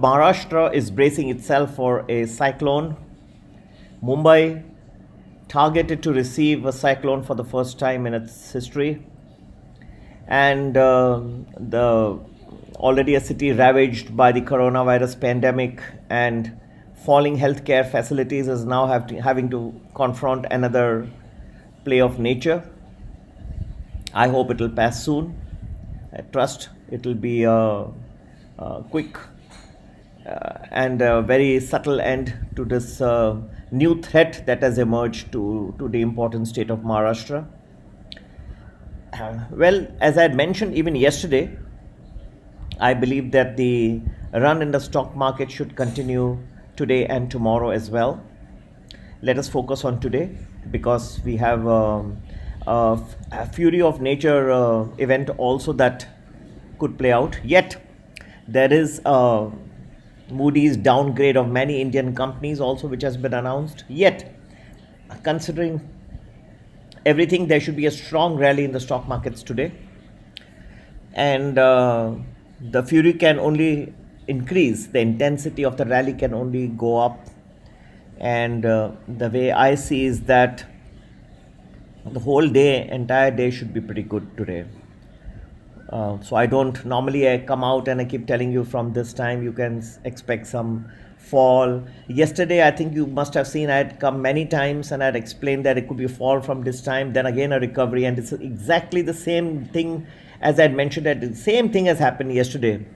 Maharashtra is bracing itself for a cyclone. Mumbai targeted to receive a cyclone for the first time in its history, and the already a city ravaged by the coronavirus pandemic and falling healthcare facilities is now having to confront another play of nature. I hope it will pass soon. I trust it will be a quick and a very subtle end to this new threat that has emerged to the important state of Maharashtra. Well, as I had mentioned even yesterday, I believe that the run in the stock market should continue today and tomorrow as well. Let us focus on today because we have a fury of nature event also that could play out. Yet, there is a Moody's downgrade of many Indian companies also which has been announced. Yet, considering everything, there should be a strong rally in the stock markets today. And the fury can only increase, the intensity of the rally can only go up. And the way I see is that the whole day, entire day should be pretty good today. So I don't normally I come out and I keep telling you from this time you can expect some fall. Yesterday I think you must have seen I had come many times and I had explained that it could be a fall from this time, then again a recovery, and it's exactly the same thing as I had mentioned, that the same thing has happened yesterday.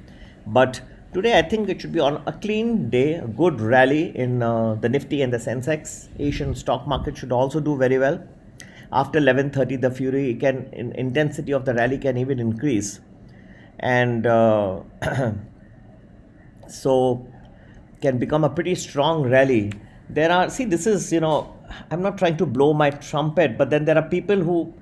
But today I think it should be on a clean day, a good rally in the NIFTY and the SENSEX. Asian stock market should also do very well. After 11:30, the fury intensity of the rally can even increase, and so can become a pretty strong rally. This is, I'm not trying to blow my trumpet, but then there are people who,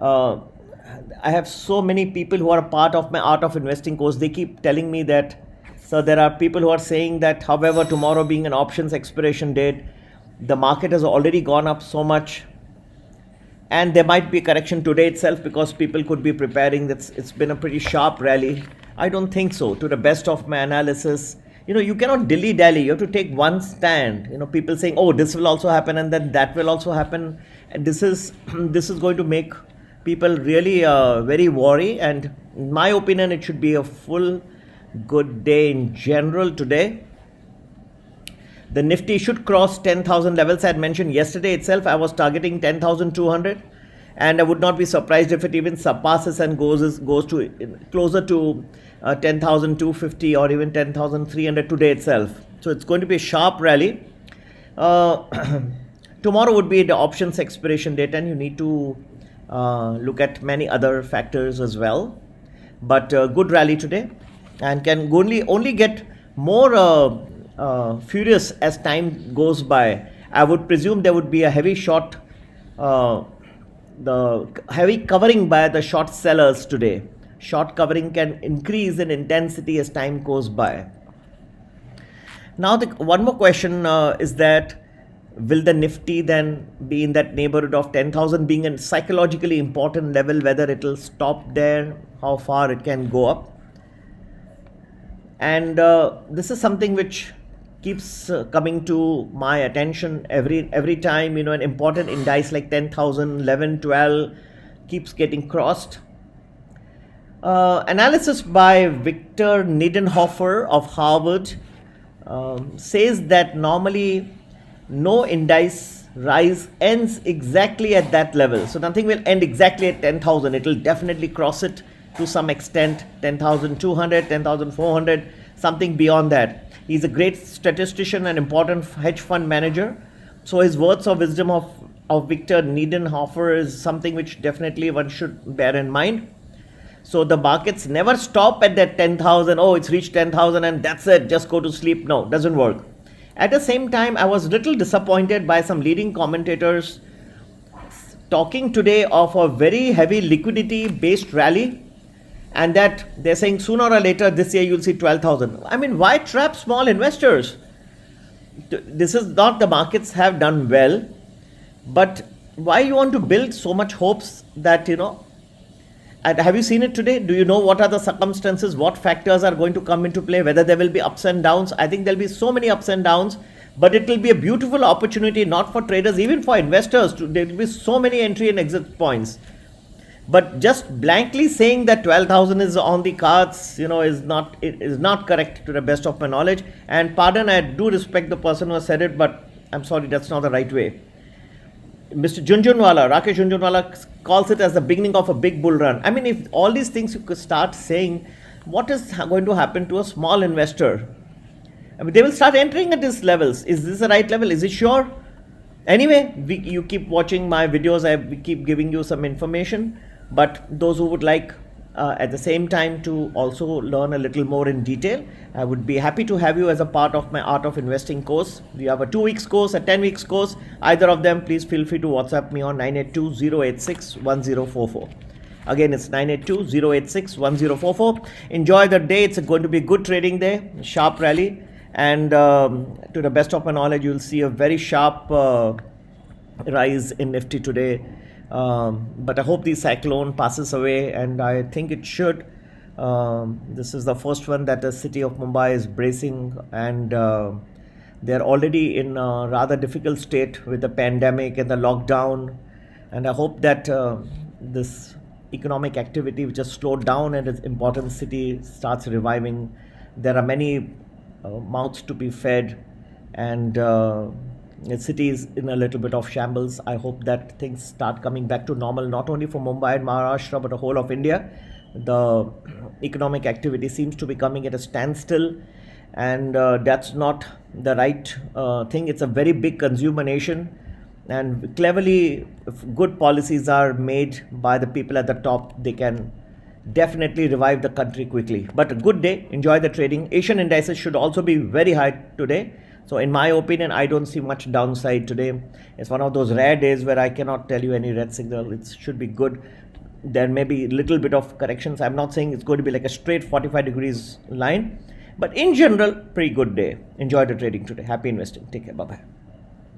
I have so many people who are a part of my Art of Investing course. They keep telling me that, so there are people who are saying that, however, tomorrow being an options expiration date, the market has already gone up so much. And there might be a correction today itself because people could be preparing. It's been a pretty sharp rally. I don't think so. To the best of my analysis, you cannot dilly-dally. You have to take one stand. People saying, oh, this will also happen and then that will also happen. And this is going to make people really very worry. And in my opinion, it should be a full good day in general today. The NIFTY should cross 10,000 levels. I had mentioned yesterday itself, I was targeting 10,200, and I would not be surprised if it even surpasses and goes to closer to 10,250 or even 10,300 today itself. So it's going to be a sharp rally. Tomorrow would be the options expiration date, and you need to look at many other factors as well. But good rally today, and can only get more furious as time goes by. I would presume there would be a heavy short, the heavy covering by the short sellers today. Short covering can increase in intensity as time goes by. Now, one more question is that, will the NIFTY then be in that neighborhood of 10,000, being a psychologically important level, whether it will stop there, how far it can go up? And this is something which keeps coming to my attention every time, an important index like 10,000, 11, 12 keeps getting crossed. Analysis by Victor Niedenhofer of Harvard says that normally no index rise ends exactly at that level. So nothing will end exactly at 10,000. It will definitely cross it to some extent, 10,200, 10,400, something beyond that. He's a great statistician and important hedge fund manager. So his words of wisdom of Victor Niedenhofer is something which definitely one should bear in mind. So the markets never stop at that 10,000. Oh, it's reached 10,000 and that's it. Just go to sleep. No, doesn't work. At the same time, I was a little disappointed by some leading commentators talking today of a very heavy liquidity based rally, and that they're saying sooner or later this year you'll see 12,000. I mean, why trap small investors? This is not, the markets have done well, but why you want to build so much hopes that, And have you seen it today? Do you know what are the circumstances, what factors are going to come into play, whether there will be ups and downs? I think there will be so many ups and downs, but it will be a beautiful opportunity, not for traders, even for investors. There will be so many entry and exit points. But just blankly saying that 12,000 is on the cards, is not correct to the best of my knowledge. And pardon, I do respect the person who has said it, but I'm sorry, that's not the right way. Mr. Rakesh Jhunjhunwala calls it as the beginning of a big bull run. I mean, if all these things you could start saying, what is going to happen to a small investor? I mean, they will start entering at these levels. Is this the right level? Is it sure? Anyway, you keep watching my videos. We keep giving you some information. But those who would like at the same time to also learn a little more in detail, I would be happy to have you as a part of my Art of Investing course. We have a 2 weeks course, a 10 weeks course. Either of them, please feel free to WhatsApp me on 982-086-1044. Again, it's 982-086-1044. Enjoy the day. It's going to be a good trading day, sharp rally. And to the best of my knowledge, you'll see a very sharp rise in Nifty today. But I hope the cyclone passes away, and I think it should. This is the first one that the city of Mumbai is bracing, and they're already in a rather difficult state with the pandemic and the lockdown. And I hope that this economic activity which has slowed down and its important city starts reviving. There are many mouths to be fed, and the city is in a little bit of shambles. I hope that things start coming back to normal, not only for Mumbai and Maharashtra, but the whole of India. The economic activity seems to be coming at a standstill, and that's not the right thing. It's a very big consumer nation, and cleverly, if good policies are made by the people at the top, they can definitely revive the country quickly. But a good day. Enjoy the trading. Asian indices should also be very high today. So in my opinion, I don't see much downside today. It's one of those rare days where I cannot tell you any red signal. It should be good. There may be a little bit of corrections. I'm not saying it's going to be like a straight 45 degrees line. But in general, pretty good day. Enjoy the trading today. Happy investing. Take care. Bye-bye.